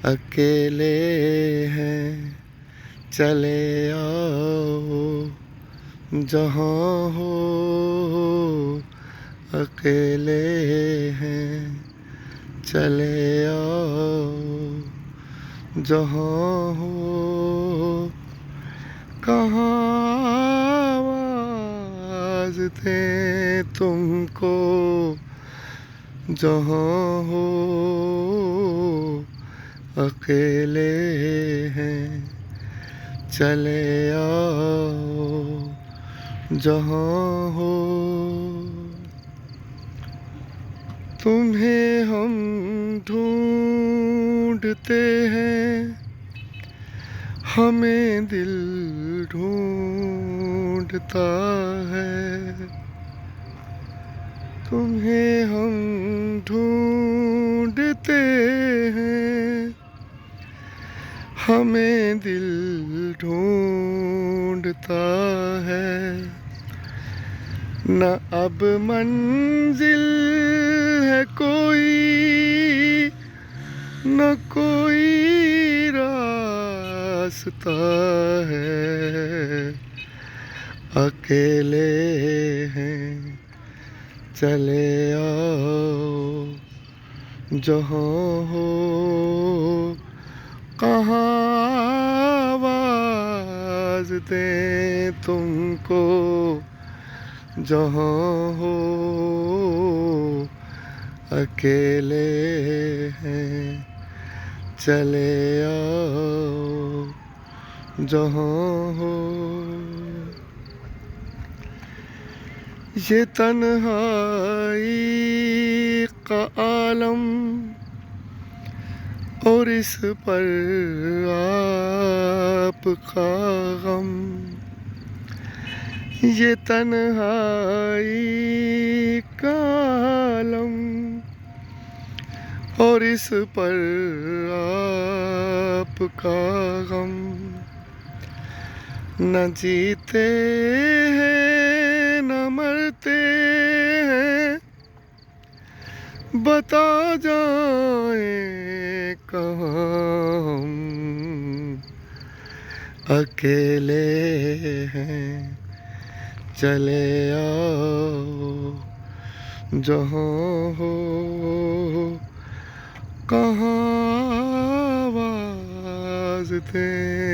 अकेले हैं चले आओ जहाँ हो। अकेले हैं चले आओ जहाँ हो। कहाँ आवाज़ दें तुमको जहाँ हो। अकेले हैं चले आओ जहाँ हो। तुम्हें हम ढूंढते हैं, हमें दिल ढूंढता है। तुम्हें हम ढूंढते हैं, हमें दिल ढूंढता है। न अब मंजिल है कोई, न कोई रास्ता है। अकेले हैं चले आओ जहाँ हो। कहाँ आवाज़ दें तुमको जहाँ हो। अकेले हैं चले आओ जहाँ हो। ये तन्हाई का आलम और इस पर आपका गम। ये तन्हाई का आलम और इस पर आपका गम। न जीते हैं न मरते हैं, बता जाएं कहाँ हम। अकेले हैं चले आओ जहाँ हो। कहाँ आवाज़ दें